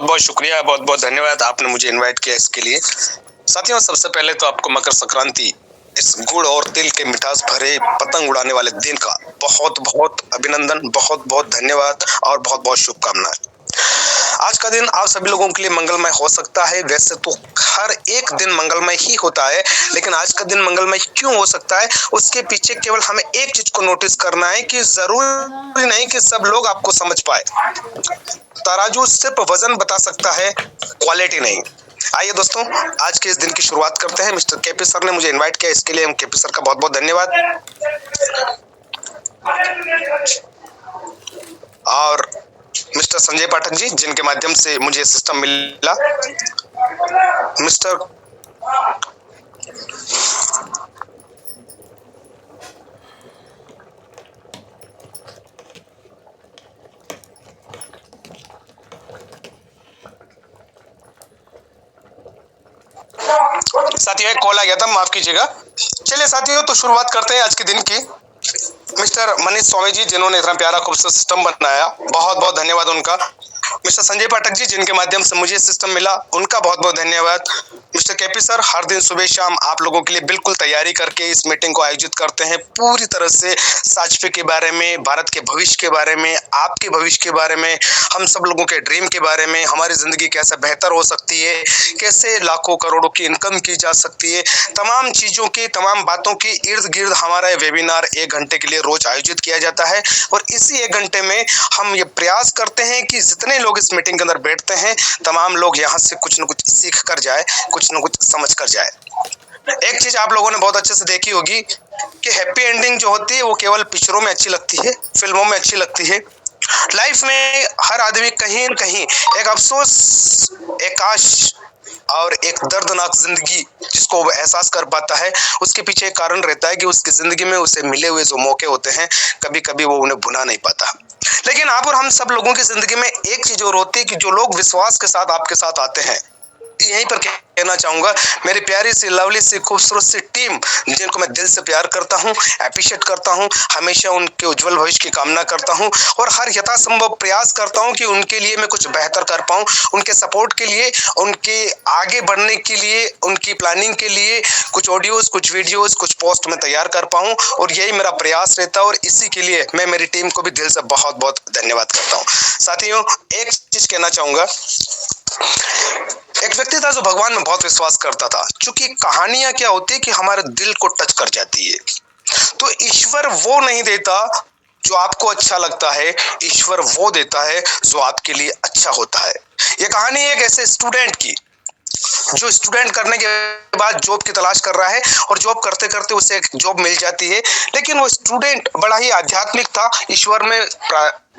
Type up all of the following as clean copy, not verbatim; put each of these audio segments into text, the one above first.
बहुत शुक्रिया, बहुत-बहुत धन्यवाद आपने मुझे इनवाइट किया इसके लिए। साथियों, सबसे पहले तो आपको मकर संक्रांति, इस गुड़ और तिल के मिठास भरे पतंग उड़ाने वाले दिन का बहुत-बहुत अभिनंदन, बहुत-बहुत धन्यवाद और बहुत-बहुत शुभकामनाएँ। आज का दिन आप सभी लोगों के लिए मंगलमय हो सकता है। वैसे तो हर एक दिन मंगलमय ही होता है, लेकिन आज का दिन मंगलमय क्यों हो सकता है, उसके पीछे केवल हमें एक चीज़ को नोटिस करना है कि ज़रूरी नहीं कि सब लोग आपको समझ पाएँ। तराजू सिर्फ वजन बता सकता है, क्वालिटी नहीं। आइए दोस्तों, आज के इस दिन की शुरुआत करते हैं। मिस्टर केपी सर ने मुझे इनवाइट किया, इसके लिए हम केपी सर का बहुत-बहुत धन्यवाद। और मिस्टर संजय पाठक जी, जिनके माध्यम से मुझे सिस्टम मिला। मिस्टर साथियों, एक कॉल आ गया था, माफ कीजिएगा। चलिए साथियों, तो शुरुआत करते हैं आज के दिन की। मिस्टर मनीष स्वामी जी, जिन्होंने इतना प्यारा खूबसूरत सिस्टम बनाया, बहुत-बहुत धन्यवाद उनका। मिस्टर संजय पाठक जी, जिनके माध्यम से मुझे सिस्टम मिला, उनका बहुत-बहुत धन्यवाद। मिस्टर केपी सर, हर दिन सुबह शाम आप लोगों के लिए बिल्कुल तैयारी करके इस मीटिंग को आयोजित करते हैं, पूरी तरह से साचफे के बारे में, भारत के भविष्य के बारे में, आपके भविष्य के बारे में, हम सब लोगों के ड्रीम के बारे में, हमारी जिंदगी कैसे बेहतर हो सकती है, कैसे लाखों करोड़ों की इनकम की जा सकती है, तमाम चीजों की, तमाम बातों की इर्द-गिर्द हमारा ये वेबिनार 1 घंटे के लिए रोज आयोजित किया जाता है। और इसी 1 घंटे में हम ये प्रयास करते हैं कि जितने लोग इस मीटिंग के अंदर बैठते हैं, तमाम लोग यहाँ से कुछ न कुछ सीख कर जाए, कुछ न कुछ समझ कर जाए। एक चीज आप लोगों ने बहुत अच्छे से देखी होगी कि हैप्पी एंडिंग जो होती है वो केवल पिक्चरों में अच्छी लगती है, फिल्मों में अच्छी लगती है। लाइफ में हर आदमी कहीं न कहीं एक अफसोस, एक काश और एक दर्दनाक जिंदगी जिसको वो एहसास कर पाता है, उसके पीछे एक कारण रहता है कि उसकी जिंदगी में उसे मिले हुए जो मौके होते हैं, कभी-कभी वो उन्हें भुला नहीं पाता। लेकिन आप और हम सब लोगों की जिंदगी में एक चीज और होती है कि जो लोग विश्वास के साथ आपके साथ आते हैं, यहीं पर कहना चाहूंगा, मेरी प्यारी सी, लवली सी, खूबसूरत सी टीम, जिनको मैं दिल से प्यार करता हूं, एप्रिशिएट करता हूं, हमेशा उनके उज्जवल भविष्य की कामना करता हूं और हर यथासंभव प्रयास करता हूं कि उनके लिए मैं कुछ बेहतर कर पाऊं, उनके सपोर्ट के लिए, उनके आगे बढ़ने के लिए, उनकी प्लानिंग के लिए कुछ ऑडियोज, कुछ वीडियोज, कुछ पोस्ट में तैयार कर पाऊं और यही मेरा प्रयास रहता है और इसी के लिए मैं मेरी टीम को भी दिल से बहुत-बहुत धन्यवाद करता हूं। साथियों, एक चीज कहना चाहूंगा, एक व्यक्ति था जो भगवान में बहुत विश्वास करता था। चूंकि कहानियां क्या होती है कि हमारे दिल को टच कर जाती है, तो ईश्वर वो नहीं देता जो आपको अच्छा लगता है, ईश्वर वो देता है जो आपके लिए अच्छा होता है। ये कहानी एक ऐसे स्टूडेंट की, जो स्टूडेंट करने के बाद जॉब की तलाश कर रहा है और जॉब करते करते उसे एक जॉब मिल जाती है, लेकिन वो स्टूडेंट बड़ा ही आध्यात्मिक था, ईश्वर में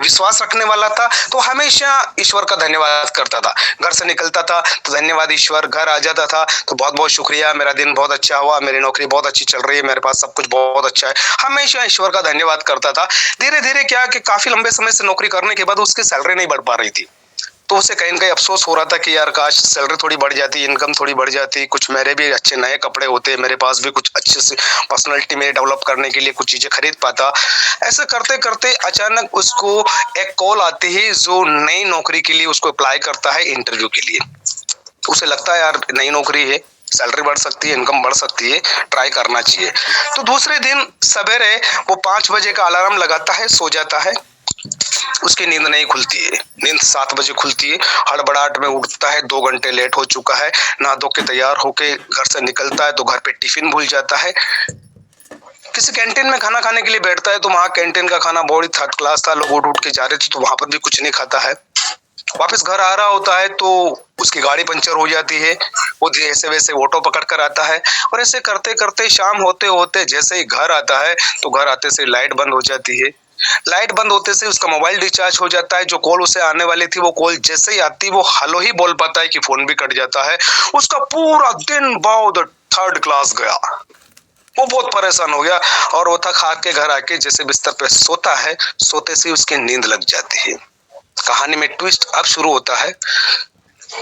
विश्वास रखने वाला था, तो हमेशा ईश्वर का धन्यवाद करता था। घर से निकलता था तो धन्यवाद ईश्वर, घर आ जाता था तो बहुत बहुत शुक्रिया, मेरा दिन बहुत अच्छा हुआ, मेरी नौकरी बहुत अच्छी चल रही है, मेरे पास सब कुछ बहुत अच्छा है, हमेशा ईश्वर का धन्यवाद करता था। धीरे धीरे क्या कि काफी लंबे समय से नौकरी करने के बाद उसकी सैलरी नहीं बढ़ पा रही थी, तो उसे कहीं न कहीं अफ़सोस हो रहा था कि यार काश सैलरी थोड़ी बढ़ जाती, इनकम थोड़ी बढ़ जाती, कुछ मेरे भी अच्छे नए कपड़े होते, मेरे पास भी कुछ अच्छे से पर्सनैलिटी मेरी डेवलप करने के लिए कुछ चीज़ें खरीद पाता। ऐसे करते-करते अचानक उसको एक कॉल आती है, जो नई नौकरी के लिए उसको अप्लाई करता है इंटरव्यू के लिए। उसे लगता है यार नई नौकरी है, सैलरी बढ़ सकती है, इनकम बढ़ सकती है, ट्राई करना चाहिए। तो दूसरे दिन सवेरे वो 5 बजे का अलार्म लगाता है, सो जाता है। उसकी नींद नहीं खुलती है, नींद 7 बजे खुलती है, हड़बड़ाहट में उठता है, 2 घंटे लेट हो चुका है, नहा धो के तैयार होके घर से निकलता है तो घर पे टिफिन भूल जाता है। किसी कैंटीन में खाना खाने के लिए बैठता है तो वहाँ कैंटीन का खाना बहुत ही थर्ड क्लास था, लोग उठ-उठ के जा रहे थे तो वहाँ पर भी कुछ नहीं खाता है। वापस घर आ रहा होता है तो उसकी गाड़ी पंचर हो जाती है, वो जैसे वैसे ऑटो पकड़ कर आता है और ऐसे करते-करते शाम होते-होते जैसे ही घर आता है तो घर आते से लाइट बंद हो जाती है। लाइट बंद होते से उसका मोबाइल डिस्चार्ज हो जाता है, जो कॉल उसे आने वाली थी वो कॉल जैसे ही आती वो हेलो ही बोल पाता है कि फोन भी कट जाता है। उसका पूरा दिन बहुत थर्ड क्लास गया। वो बहुत परेशान हो गया और वो थक हार के घर आके जैसे बिस्तर पे सोता है, सोते से उसकी नींद लग जाती है। कहानी में ट्विस्ट अब शुरू होता है।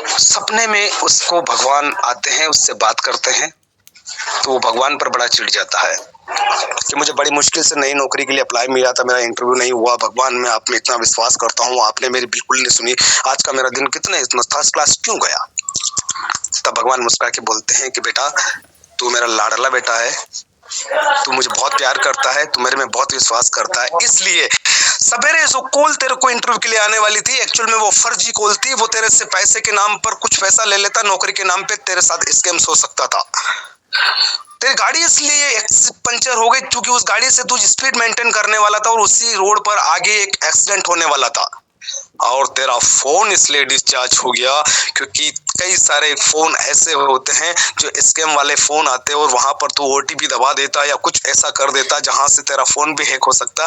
सपने में उसको भगवान आते हैं, उससे बात करते हैं, तो वो भगवान पर बड़ा चिढ़ जाता है। कि मुझे बड़ी मुश्किल से नई नौकरी के लिए अप्लाई मिला था, मेरा इंटरव्यू नहीं हुआ। भगवान, मैं आप में इतना विश्वास करता हूँ, आपने मेरी बिल्कुल नहीं सुनी। आज का मेरा दिन इतना फर्स्ट क्लास क्यों गया? तब भगवान मुस्कुरा के बोलते हैं कि बेटा, तू मेरा लाडला बेटा है, तू मुझे बहुत प्यार करता है, तू मेरे में बहुत विश्वास करता है, इसलिए सवेरे जो कॉल तेरे को इंटरव्यू के लिए आने वाली थी, एक्चुअल में वो फर्जी कॉल थी। वो तेरे से पैसे के नाम पर कुछ पैसा ले लेता, नौकरी के नाम पे तेरे साथ स्कैम्स हो सकता था। तेरी गाड़ी इसलिए पंचर हो गई क्योंकि उस गाड़ी से तू स्पीड मेंटेन करने वाला था और उसी रोड पर आगे एक एक्सीडेंट होने वाला था। और तेरा फोन इसलिए डिस्चार्ज हो गया क्योंकि कई सारे फोन ऐसे होते हैं जो स्कैम वाले फोन आते हैं और वहां पर तू ओटीपी दबा देता या कुछ ऐसा कर देता जहां से तेरा फोन भी हैक हो सकता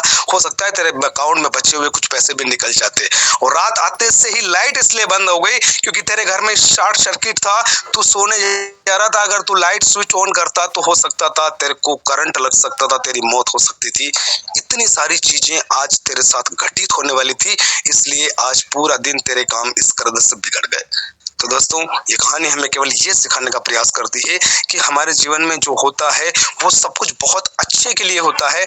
है, तेरे अकाउंट में बचे हुए कुछ पैसे भी निकल जाते। और रात आते से ही लाइट इसलिए बंद हो गई क्योंकि तेरे घर में शॉर्ट सर्किट था, तू सोने जा रहा था। अगर तू लाइट स्विच ऑन करता तो हो सकता था तेरे को करंट लग सकता था, तेरी मौत हो सकती थी। इतनी सारी चीजें आज तेरे साथ घटित होने वाली थी, इसलिए आज पूरा दिन तेरे काम इस कदर से बिगड़ गए। तो दोस्तों, ये कहानी हमें केवल ये सिखाने का प्रयास करती है कि हमारे जीवन में जो होता है वो सब कुछ बहुत अच्छे के लिए होता है,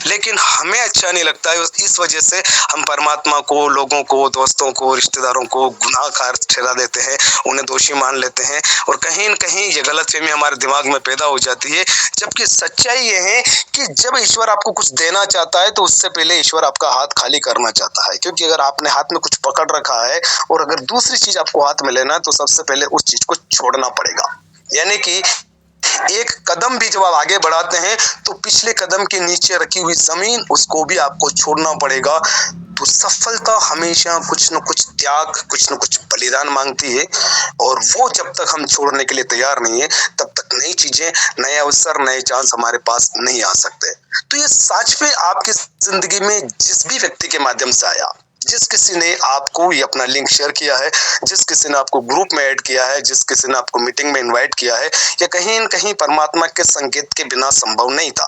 लेकिन हमें अच्छा नहीं लगता है। इस वजह से हम परमात्मा को, लोगों को, दोस्तों को, रिश्तेदारों को गुनाहगार ठहरा देते हैं, उन्हें दोषी मान लेते हैं और कहीं न कहीं ये गलतफहमी हमारे दिमाग में पैदा हो जाती है। जबकि सच्चाई ये है कि जब ईश्वर आपको कुछ देना चाहता है तो उससे पहले ईश्वर आपका हाथ खाली करना चाहता है, क्योंकि अगर आपने हाथ में कुछ पकड़ रखा है और अगर दूसरी चीज आपको हाथ में लेना है तो सबसे पहले उस चीज को छोड़ना पड़ेगा। यानी कि एक कदम भी जब आप आगे बढ़ाते हैं तो पिछले कदम के नीचे रखी हुई जमीन, उसको भी आपको छोड़ना पड़ेगा। तो सफलता हमेशा कुछ न कुछ त्याग, कुछ न कुछ बलिदान मांगती है और वो जब तक हम छोड़ने के लिए तैयार नहीं है तब तक नई चीजें, नए अवसर, नए चांस हमारे पास नहीं आ सकते। तो ये सच पे आपकी जिंदगी में जिस भी व्यक्ति के माध्यम से आया, जिस किसी ने आपको ये अपना लिंक शेयर किया है, जिस किसी ने आपको ग्रुप में ऐड किया है, जिस किसी ने आपको मीटिंग में इनवाइट किया है, ये कहीं न कहीं परमात्मा के संकेत के बिना संभव नहीं था।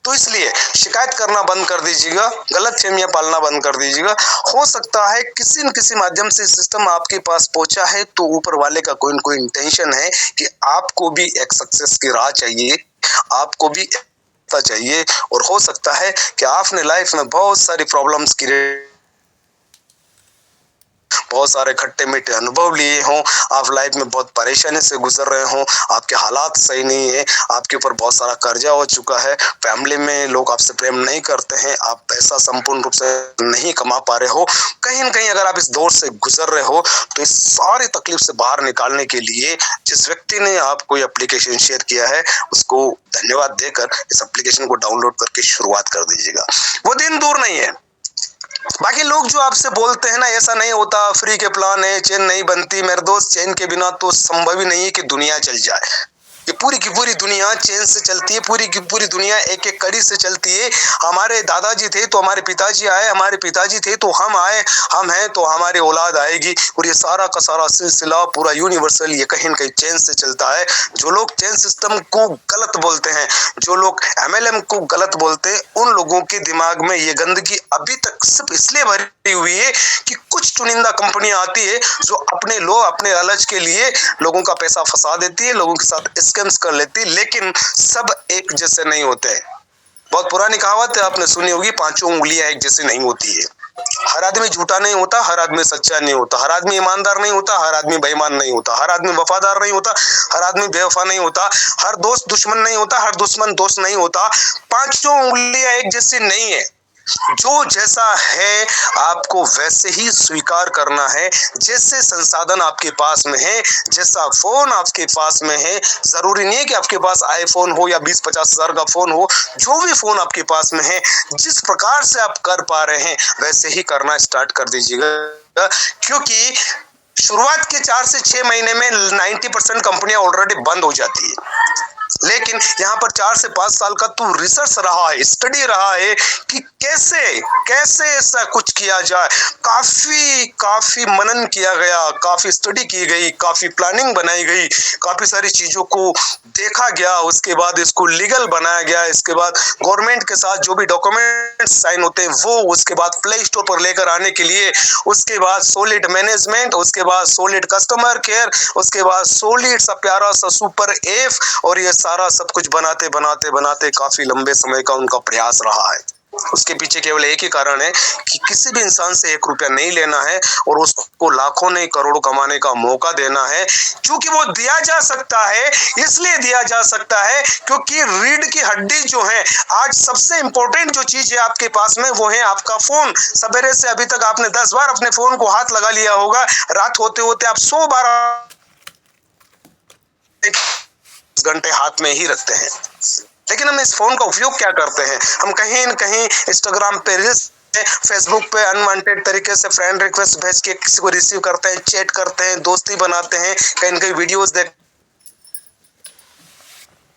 तो इसलिए शिकायत करना बंद कर दीजिएगा, गलतफहमियां पालना बंद कर दीजिएगा। हो सकता है किसी न किसी माध्यम से सिस्टम आपके पास पहुंचा है तो ऊपर वाले का कोई न कोई इंटेंशन है कि आपको भी एक सक्सेस की राह चाहिए, आपको भी चाहिए। और हो सकता है कि आपने लाइफ में बहुत सारी प्रॉब्लम्स क्रिएट, बहुत सारे खट्टे मीठे अनुभव लिए हों, आप लाइफ में बहुत परेशानी से गुजर रहे हों, आपके हालात सही नहीं है, आपके ऊपर बहुत सारा कर्जा हो चुका है, फैमिली में लोग आपसे प्रेम नहीं करते हैं, आप पैसा संपूर्ण रूप से नहीं कमा पा रहे हो, कहीं न कहीं अगर आप इस दौर से गुजर रहे हो तो इस सारी तकलीफ से बाहर निकालने के लिए जिस व्यक्ति ने आपको ये एप्लीकेशन शेयर किया है उसको धन्यवाद देकर इस एप्लीकेशन को डाउनलोड करके शुरुआत कर दीजिएगा। वो दिन दूर नहीं है। बाकी लोग जो आपसे बोलते हैं ना, ऐसा नहीं होता, फ्री के प्लान है, चेन नहीं बनती। मेरे दोस्त, चेन के बिना तो संभव ही नहीं है कि दुनिया चल जाए। ये पूरी की पूरी दुनिया चेन से चलती है, पूरी की पूरी दुनिया एक एक कड़ी से चलती है। हमारे दादाजी थे तो हमारे पिताजी आए, हमारे पिताजी थे तो हम आए, हम हैं तो हमारी औलाद आएगी, और ये सारा का सारा सिलसिला पूरा यूनिवर्सल ये कहीं न कहीं चेन से चलता है। जो लोग चेन सिस्टम को गलत बोलते हैं, जो लोग MLM को गलत बोलते हैं, उन लोगों के दिमाग में ये गंदगी अभी तक सिर्फ इसलिए भरी हुई है कि कुछ चुनिंदा कंपनियां आती है जो अपने लालच के लिए लोगों का पैसा फंसा देती है, लोगों के साथ स्कैम्स कर लेती है, लेकिन सब एक जैसे नहीं होते। बहुत पुरानी कहावत है, आपने सुनी होगी, पांचों उंगलियां एक जैसी नहीं होती है। हर आदमी झूठा नहीं होता, हर आदमी सच्चा नहीं होता, हर आदमी ईमानदार नहीं होता, हर आदमी बेईमान नहीं होता, हर आदमी वफादार नहीं होता, हर आदमी बेवफा नहीं होता, हर दोस्त दुश्मन नहीं होता, हर दुश्मन दोस्त नहीं होता। पांचों उंगलियां एक जैसी नहीं है। जो जैसा है आपको वैसे ही स्वीकार करना है। जैसे संसाधन आपके पास में है, जैसा फोन आपके पास में है, जरूरी नहीं है कि आपके पास आईफोन हो या 20-50 हजार का फोन हो। जो भी फोन आपके पास में है, जिस प्रकार से आप कर पा रहे हैं वैसे ही करना स्टार्ट कर दीजिएगा, क्योंकि शुरुआत के 4 से 6 महीने में 90% कंपनियां ऑलरेडी बंद हो जाती है। लेकिन यहाँ पर 4 से 5 साल का तो रिसर्च रहा है, स्टडी रहा है कि कैसे ऐसा कुछ किया जाए। काफी मनन किया गया, काफी स्टडी की गई, काफी प्लानिंग बनाई गई, काफी सारी चीजों को देखा गया, उसके बाद इसको लीगल बनाया गया, इसके बाद गवर्नमेंट के साथ जो भी डॉक्यूमेंट साइन होते हैं वो, उसके बाद प्ले स्टोर पर लेकर आने के लिए, उसके बाद सॉलिड मैनेजमेंट, उसके बाद सॉलिड कस्टमर केयर, उसके बाद सॉलिड सा प्यारा सा सुपर ऐप, और ये सारा सब कुछ बनाते बनाते बनाते काफी लंबे समय का उनका प्रयास रहा है। उसके पीछे केवल एक ही कारण है कि किसी भी इंसान से 1 रुपया नहीं लेना है और उसको लाखों नहीं करोड़ों कमाने का मौका देना है। क्योंकि वो दिया जा सकता है, इसलिए दिया जा सकता है क्योंकि रीढ़ की हड्डी जो है, आज सबसे इंपॉर्टेंट जो चीज है आपके पास में वो है आपका फोन। सवेरे से अभी तक आपने 10 बार अपने फोन को हाथ लगा लिया होगा, रात होते होते आप 100 बार घंटे हाथ में ही रखते हैं। लेकिन हम इस फोन का उपयोग क्या करते हैं? हम कहीं न कहीं इंस्टाग्राम पे रील्स, फेसबुक पे अनवांटेड तरीके से फ्रेंड रिक्वेस्ट भेज के किसी को रिसीव करते हैं, चैट करते हैं, दोस्ती बनाते हैं, कहीं न कहीं वीडियोस देख,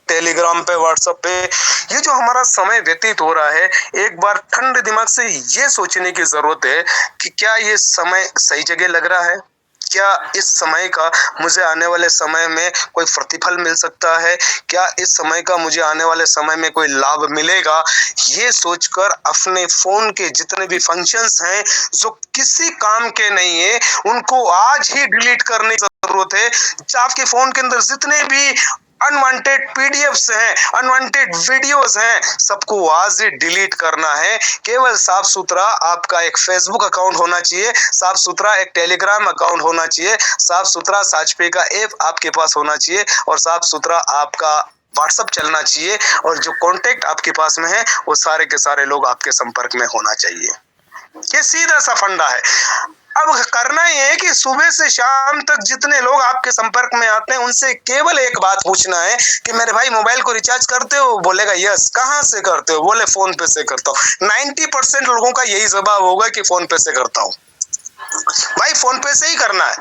टेलीग्राम पे, व्हाट्सएप पे। ये जो हमारा समय व्यतीत हो रहा है, एक बार ठंडे दिमाग से ये सोचने की जरूरत है कि क्या ये समय सही जगह लग रहा है? क्या इस समय का मुझे आने वाले समय में कोई प्रतिफल मिल सकता है? क्या इस समय का मुझे आने वाले समय में कोई लाभ मिलेगा? ये सोचकर अपने फोन के जितने भी फंक्शंस हैं जो किसी काम के नहीं है, उनको आज ही डिलीट करने की जरूरत है। आपके फोन के अंदर जितने भी अनवांटेड पीडीएफ्स हैं, अनवांटेड वीडियोस हैं, सबको आज ही डिलीट करना है। केवल साफ सुथरा आपका एक फेसबुक अकाउंट होना चाहिए, साफ सुथरा एक टेलीग्राम अकाउंट होना चाहिए, साफ सुथरा साचपे का ऐप आपके पास होना चाहिए और साफ सुथरा आपका व्हाट्सएप चलना चाहिए और जो कॉन्टेक्ट आपके पास में है वो सारे के सारे लोग आपके संपर्क में होना चाहिए। ये सीधा सा फंडा है। अब करना ये है कि सुबह से शाम तक जितने लोग आपके संपर्क में आते हैं उनसे केवल एक बात पूछना है कि मेरे भाई मोबाइल को रिचार्ज करते हो? बोलेगा यस। कहाँ से करते हो? बोले फोन पे से करता हूँ। 90% लोगों का यही जवाब होगा कि फोन पे से करता हूँ। भाई फोन पे से ही करना है,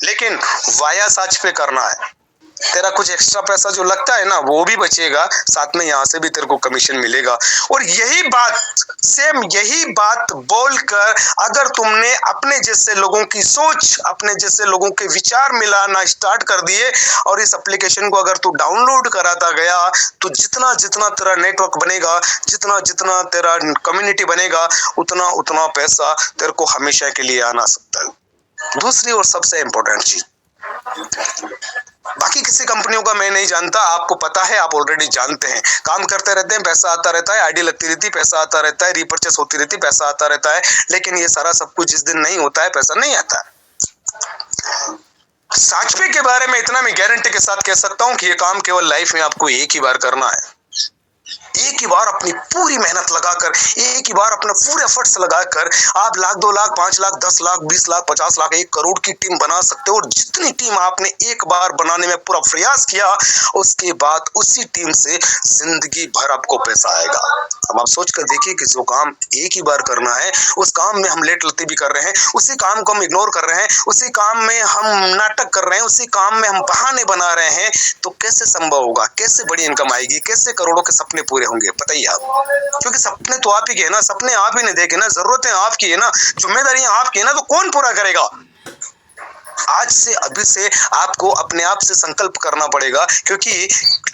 लेकिन वाया साच पे करना है। तेरा कुछ एक्स्ट्रा पैसा जो लगता है ना वो भी बचेगा, साथ में यहाँ से भी तेरे को कमीशन मिलेगा। और यही बात, सेम यही बात बोलकर अगर तुमने अपने जैसे लोगों की सोच, अपने जैसे लोगों के विचार मिलाना स्टार्ट कर दिए और इस एप्लीकेशन को अगर तू डाउनलोड कराता गया तो जितना जितना तेरा नेटवर्क बनेगा, जितना जितना तेरा कम्युनिटी बनेगा, उतना उतना पैसा तेरे को हमेशा के लिए आना सकता है। दूसरी और सबसे इंपॉर्टेंट चीज, बाकी किसी कंपनियों का मैं नहीं जानता, आपको पता है, आप ऑलरेडी जानते हैं। काम करते रहते हैं, पैसा आता रहता है, आईडी लगती रहती, पैसा आता रहता है, रीपर्चेस होती रहती, पैसा आता रहता है। लेकिन ये सारा सब कुछ जिस दिन नहीं होता है, पैसा नहीं आता। साचपे के बारे में इतना मैं गारंटी के साथ कह सकता हूं कि ये काम केवल लाइफ में आपको एक ही बार करना है। एक ही बार अपनी पूरी मेहनत लगाकर, एक ही बार अपने पूरे एफर्ट्स लगाकर आप लाख, 2 लाख, 5 लाख, 10 लाख, 20 लाख, 50 लाख, 1 करोड़ की टीम बना सकते हो। और जितनी टीम आपने एक बार बनाने में पूरा प्रयास किया, उसके बाद उसी टीम से जिंदगी भर आपको पैसा आएगा। अब आप सोच कर देखिए कि जो काम एक ही बार करना है, उस काम में हम लेट लती भी कर रहे हैं, उसी काम को हम इग्नोर कर रहे हैं, उसी काम में हम नाटक कर रहे हैं, उसी काम में हम बहाने बना रहे हैं, तो कैसे संभव होगा? कैसे बड़ी इनकम आएगी? कैसे करोड़ों के सपने पूरे होंगे? बताइए आप। क्योंकि सपने तो आप ही के है ना, सपने आप ही ने देखे ना, जरूरतें आपकी है ना, जिम्मेदारियां आपकी है ना, तो कौन पूरा करेगा? आज से, अभी से आपको अपने आप से संकल्प करना पड़ेगा। क्योंकि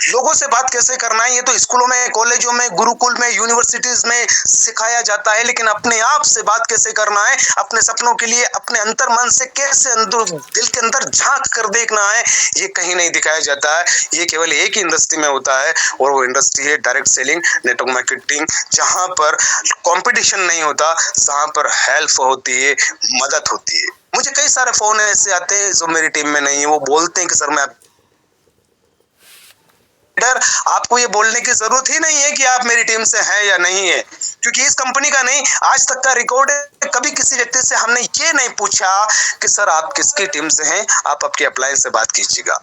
लोगों से बात कैसे करना है ये तो स्कूलों में, कॉलेजों में, गुरुकुल में, यूनिवर्सिटीज में सिखाया जाता है, लेकिन अपने आप से बात कैसे करना है, अपने सपनों के लिए अपने अंतर मन से कैसे अंदर, दिल के अंदर झांक कर देखना है, ये कहीं नहीं दिखाया जाता है। ये केवल एक ही इंडस्ट्री में होता है और वो इंडस्ट्री है डायरेक्ट सेलिंग, नेटवर्क मार्केटिंग, जहां पर कंपटीशन नहीं होता, जहां पर हेल्प होती है, मदद होती है। मुझे कई सारे फोन ऐसे आते हैं जो मेरी टीम में नहीं है, वो बोलते हैं कि सर मैं आपको ये बोलने की जरूरत ही नहीं है कि आप मेरी टीम से हैं या नहीं है, क्योंकि इस कंपनी का नहीं, आज तक का रिकॉर्ड है, कभी किसी व्यक्ति से हमने ये नहीं पूछा कि सर आप किसकी टीम से हैं, आप आपके अप्लायंस से बात कीजिएगा।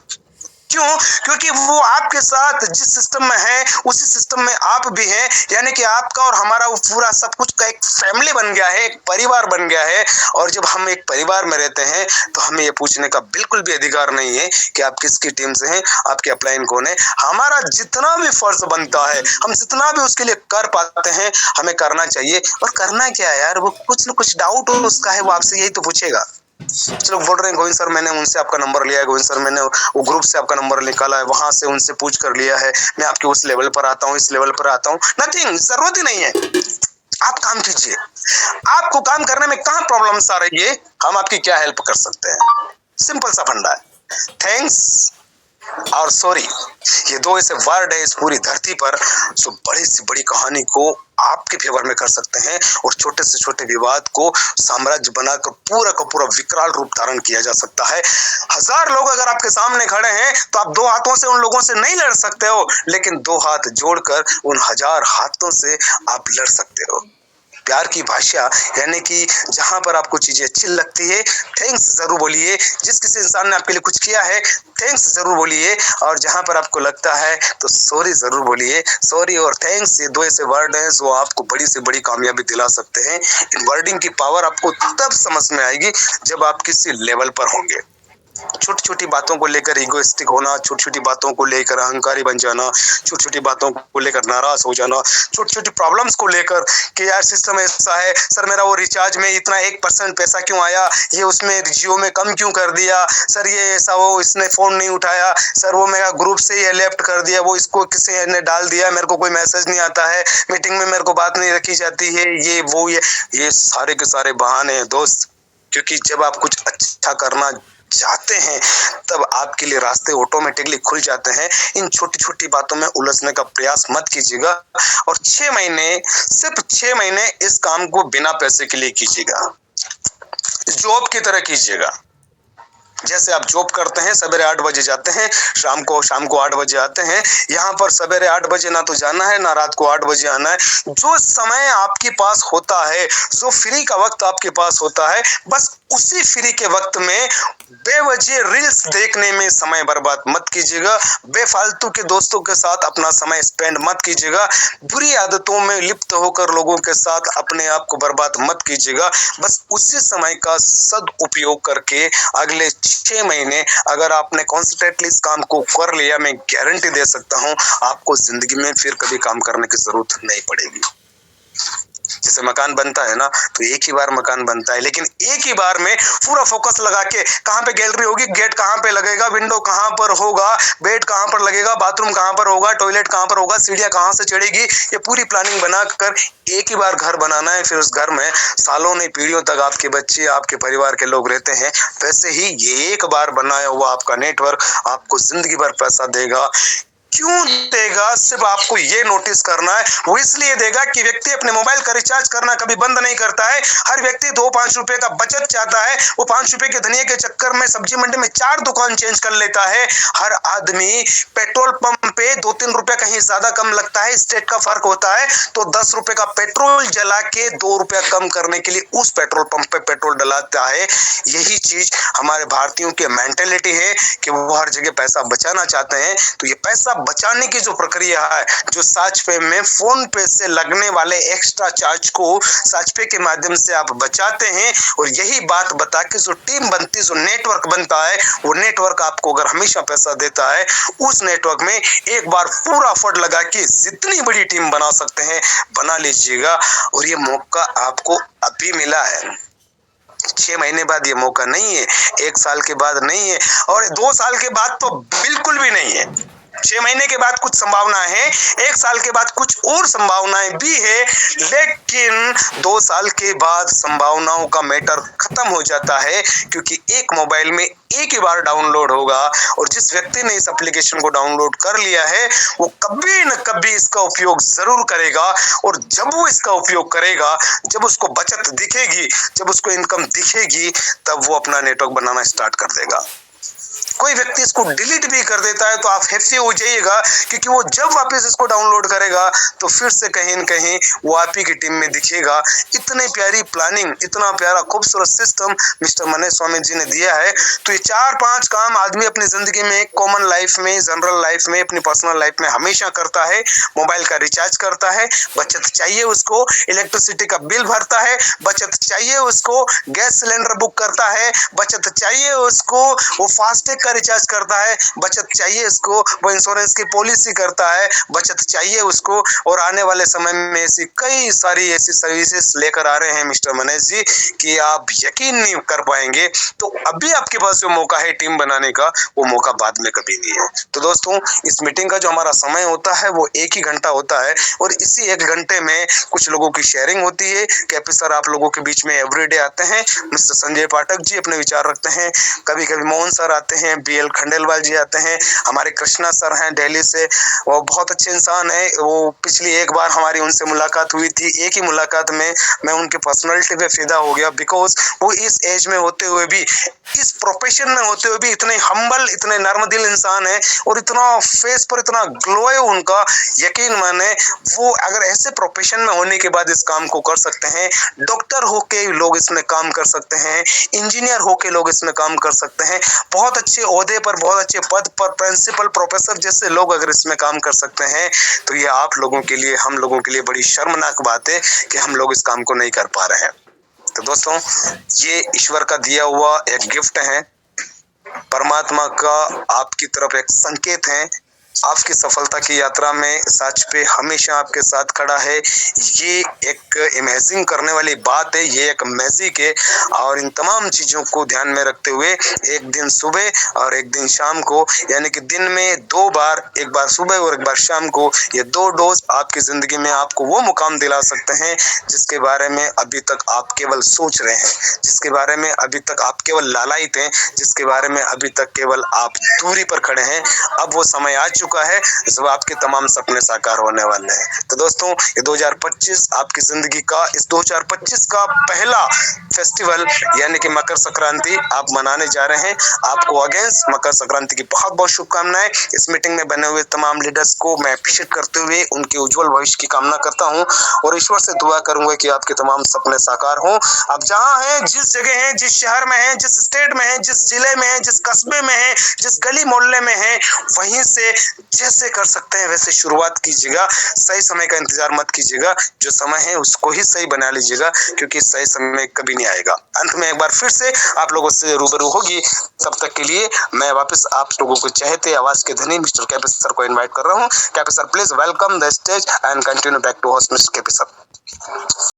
क्यों? क्योंकि वो आपके साथ जिस सिस्टम में है उसी सिस्टम में आप भी हैं, यानी कि आपका और हमारा वो पूरा सब कुछ का एक फैमिली बन गया है, एक परिवार बन गया है। और जब हम एक परिवार में रहते हैं तो हमें ये पूछने का बिल्कुल भी अधिकार नहीं है कि आप किसकी टीम से हैं, आपके अपलाइन कौन है। हमारा जितना भी फर्ज बनता है, हम जितना भी उसके लिए कर पाते हैं, हमें करना चाहिए। और करना क्या है यार, वो कुछ न कुछ डाउट हो उसका है, वो आपसे यही तो पूछेगा। चलो बोल रहे हैं गोविंद सर मैंने उनसे आपका नंबर लिया है, गोविंद सर मैंने वो ग्रुप से आपका नंबर निकाला है, वहां से उनसे पूछ कर लिया है, मैं आपके उस लेवल पर आता हूँ, इस लेवल पर आता हूँ। नथिंग, जरूरत ही नहीं है। आप काम कीजिए, आपको काम करने में कहाँ प्रॉब्लम्स आ रही है, हम आपकी क्या हेल्प कर सकते हैं, सिंपल सा फंडा है। थैंक्स। और सॉरी, ये दो ऐसे वर्ड है इस पूरी धरती पर जो बड़ी से बड़ी कहानी को आपके फेवर में कर सकते हैं और छोटे से छोटे विवाद को साम्राज्य बनाकर पूरा का पूरा विकराल रूप धारण किया जा सकता है। 1000 लोग अगर आपके सामने खड़े हैं तो आप 2 हाथों से उन लोगों से नहीं लड़ सकते हो, लेकिन 2 हाथ जोड़कर उन 1000 हाथों से आप लड़ सकते हो। प्यार की भाषा यानी कि जहां पर आपको चीजें अच्छी लगती है थैंक्स जरूर बोलिए, जिस किसी इंसान ने आपके लिए कुछ किया है थैंक्स जरूर बोलिए, और जहां पर आपको लगता है तो सॉरी जरूर बोलिए। सॉरी और थैंक्स ये 2 ऐसे वर्ड हैं जो आपको बड़ी से बड़ी कामयाबी दिला सकते हैं। इन वर्डिंग की पावर आपको तब समझ में आएगी जब आप किसी लेवल पर होंगे। छोटी छोटी बातों को लेकर इगोइस्टिक होना, छोटी छोटी बातों को लेकर अहंकारी बन जाना, छोटी छोटी बातों को लेकर नाराज हो जाना, छोटी छोटी प्रॉब्लम्स को लेकर कि यार सिस्टम ऐसा है, सर मेरा वो रिचार्ज में इतना 1% पैसा क्यों आया, ये उसमें जियो में कम क्यों कर दिया, सर ये ऐसा, वो इसने फोन नहीं उठाया, सर वो मेरा ग्रुप से ये लेफ्ट कर दिया, वो इसको किसी ने डाल दिया, मेरे को कोई मैसेज नहीं आता है, मीटिंग में मेरे को बात नहीं रखी जाती है, ये वो ये सारे के सारे बहाने हैं दोस्त। क्योंकि जब आप कुछ अच्छा करना चाहते हैं तब आपके लिए रास्ते ऑटोमेटिकली खुल जाते हैं। इन छोटी छोटी बातों में उलझने का प्रयास मत कीजिएगा और 6 महीने, सिर्फ 6 महीने इस काम को बिना पैसे के लिए कीजिएगा, जॉब की तरह कीजिएगा। जैसे आप जॉब करते हैं, सवेरे 8 बजे जाते हैं, शाम को 8 बजे आते हैं। यहाँ पर सवेरे 8 बजे ना तो जाना है ना रात को 8 बजे आना है। जो समय आपके पास होता है, जो फ्री का वक्त आपके पास होता है, बस उसी फ्री के वक्त में बेवजह रील्स देखने में समय बर्बाद मत कीजिएगा, बेफालतू के दोस्तों के साथ अपना समय स्पेंड मत कीजिएगा, बुरी आदतों में लिप्त होकर लोगों के साथ अपने आप को बर्बाद मत कीजिएगा। बस उसी समय का सदुपयोग करके अगले 6 महीने अगर आपने कॉन्सेंट्रेटली इस काम को कर लिया, मैं गारंटी दे सकता हूं आपको जिंदगी में फिर कभी काम करने की जरूरत नहीं पड़ेगी। जैसे मकान बनता है ना, तो एक ही बार मकान बनता है, लेकिन एक ही बार में पूरा फोकस लगा के कहाँ पे गैलरी होगी, गेट कहाँ पे लगेगा, विंडो कहाँ पर होगा, बेड कहाँ पर लगेगा, बाथरूम कहाँ पर होगा, टॉयलेट कहाँ पर होगा, सीढ़ियाँ कहाँ से चढ़ेगी, ये पूरी प्लानिंग बनाकर एक ही बार घर बनाना है। फिर उस घर में सालों नहीं पीढ़ियों तक आपके बच्चे, आपके परिवार के लोग रहते हैं। वैसे ही ये एक बार बनाया हुआ आपका नेटवर्क आपको जिंदगी भर पैसा देगा। क्यों देगा? सिर्फ आपको ये नोटिस करना है। वो इसलिए देगा कि व्यक्ति अपने मोबाइल का रिचार्ज करना कभी बंद नहीं करता है। हर व्यक्ति 2-5 रुपए का बचत चाहता है। वो 5 रुपए के धनिया के चक्कर में सब्जी मंडी में 4 दुकान चेंज कर लेता है। हर आदमी पेट्रोल पंप पे 2-3 रुपए कहीं ज्यादा कम लगता है, स्टेट का फर्क होता है, तो 10 रुपए का पेट्रोल जला के 2 रुपया कम करने के लिए उस पेट्रोल पंप पे पेट्रोल डलाता है। यही चीज हमारे भारतीयों की मेंटेलिटी है कि वो हर जगह पैसा बचाना चाहते हैं। तो ये पैसा बचाने की जो प्रक्रिया है, जो साच पे में फोन पे से लगने वाले एक्स्ट्रा चार्ज को साच पे के माध्यम से आप बचाते हैं, और यही बात बता के जो टीम बनती है, जो नेटवर्क बनता है, वो नेटवर्क आपको अगर हमेशा पैसा देता है, उस नेटवर्क में एक बार पूरा एफर्ट लगा के जितनी बड़ी टीम बना सकते हैं बना लीजिएगा। और ये मौका आपको अभी मिला है, 6 महीने बाद ये मौका नहीं है, 1 साल के बाद नहीं है, और 2 साल के बाद तो बिल्कुल भी नहीं है। 6 महीने के बाद कुछ संभावना है, 1 साल के बाद कुछ और संभावनाएं भी है, लेकिन 2 साल के बाद संभावनाओं का मैटर खत्म हो जाता है, क्योंकि एक मोबाइल में एक ही बार डाउनलोड होगा, और जिस व्यक्ति ने इस एप्लीकेशन को डाउनलोड कर लिया है वो कभी न कभी इसका उपयोग जरूर करेगा। और जब वो इसका उपयोग करेगा, जब उसको बचत दिखेगी, जब उसको इनकम दिखेगी, तब वो अपना नेटवर्क बनाना स्टार्ट कर देगा। कोई व्यक्ति इसको डिलीट भी कर देता है तो आप हैप्पी हो जाइएगा, क्योंकि वो जब वापस इसको डाउनलोड करेगा तो फिर से कहीं न कहीं वो आप ही की टीम में दिखेगा। इतनी प्यारी प्लानिंग, इतना प्यारा खूबसूरत सिस्टम मिस्टर मनीष स्वामी जी ने दिया है। तो ये 4-5 काम आदमी अपनी जिंदगी में, कॉमन लाइफ में, जनरल लाइफ में, अपनी पर्सनल लाइफ में हमेशा करता है। मोबाइल का रिचार्ज करता है, बचत चाहिए उसको, इलेक्ट्रिसिटी का बिल भरता है, बचत चाहिए उसको, गैस सिलेंडर बुक करता है, बचत चाहिए उसको, वो फास्टैग का रिचार्ज करता है, बचत चाहिए उसको, वो इंश्योरेंस की पॉलिसी करता है, बचत चाहिए उसको। और आने वाले समय में ऐसी कई सारी ऐसी सर्विसेज लेकर आ रहे हैं मिस्टर मनीष जी कि आप यकीन नहीं कर पाएंगे। तो अभी आपके पास जो मौका है टीम बनाने का, वो मौका बाद में कभी नहीं है। तो दोस्तों, इस मीटिंग का जो हमारा समय होता है वो 1 ही घंटा होता है, और इसी 1 घंटे में कुछ लोगों की शेयरिंग होती है। कैपी सर आप लोगों के बीच में एवरीडे आते हैं, मिस्टर संजय पाठक जी अपने विचार रखते हैं, कभी कभी मोहन सर आते हैं, BL खंडेलवाल जी आते हैं, हमारे कृष्णा सर हैं दिल्ली से, वो बहुत अच्छे इंसान है। वो पिछली एक बार हमारी उनसे मुलाकात हुई थी, एक ही मुलाकात में मैं उनकी पर्सनालिटी पे फिदा हो गया, बिकॉज वो इस एज में होते हुए भी, इस प्रोफेशन में होते हुए भी इतने हम्बल, इतने नर्म दिल इंसान है और इतना फेस पर इतना ग्लो है उनका। यकीन माने वो अगर ऐसे प्रोफेशन में होने के बाद इस काम को कर सकते हैं, डॉक्टर होके लोग इसमें काम कर सकते हैं, इंजीनियर होके लोग इसमें काम कर सकते हैं, बहुत अच्छे ओहदे पर, बहुत अच्छे पद पर, प्रिंसिपल, प्रोफेसर जैसे लोग अगर इसमें काम कर सकते हैं, तो ये आप लोगों के लिए, हम लोगों के लिए बड़ी शर्मनाक बात है कि हम लोग इस काम को नहीं कर पा रहे हैं। तो दोस्तों, ये ईश्वर का दिया हुआ एक गिफ्ट है, परमात्मा का आपकी तरफ एक संकेत है। आपकी सफलता की यात्रा में सच पे हमेशा आपके साथ खड़ा है। ये एक इमेजिन करने वाली बात है, ये एक मैजिक है। और इन तमाम चीजों को ध्यान में रखते हुए एक दिन सुबह और एक दिन शाम को, यानी कि दिन में 2 बार, एक बार सुबह और एक बार शाम को, ये 2 डोज आपकी जिंदगी में आपको वो मुकाम दिला सकते हैं जिसके बारे में अभी तक आप केवल सोच रहे हैं, जिसके बारे में अभी तक आप केवल लालायित हैं, जिसके बारे में अभी तक केवल आप दूरी पर खड़े हैं। अब वो समय आ चुका है जब आपके तमाम सपने साकार होने वाले हैं। तो दोस्तों, ये 2025 आपकी जिंदगी का, इस 2025 का पहला फेस्टिवल यानी कि मकर संक्रांति आप मनाने जा रहे हैं। आपको अगेंस्ट मकर संक्रांति की बहुत बहुत शुभकामनाएं। इस मीटिंग में बने हुए तमाम लीडर्स को मैं अप्रिशिएट करते हुए उनके उज्जवल भविष्य की कामना करता हूं और ईश्वर से दुआ करूंगा कि आपके तमाम सपने साकार हों। आप जहां हैं, जिस जगह हैं, जिस शहर में हैं, जिस स्टेट में हैं, जिस जिले में हैं, जिस कस्बे में हैं, जिस गली मोहल्ले में हैं, वहीं से जैसे कर सकते हैं वैसे शुरुआत कीजिएगा। सही समय का इंतजार मत कीजिएगा, जो समय है उसको ही सही बना लीजिएगा, क्योंकि सही समय कभी नहीं आएगा। अंत में एक बार फिर से आप लोगों से रूबरू होगी। तब तक के लिए मैं वापस आप लोगों को चहते आवाज के धनी मिस्टर केपी सर को इनवाइट कर रहा हूँ। KP sir, please welcome the stage and continue back to host mister KP sir.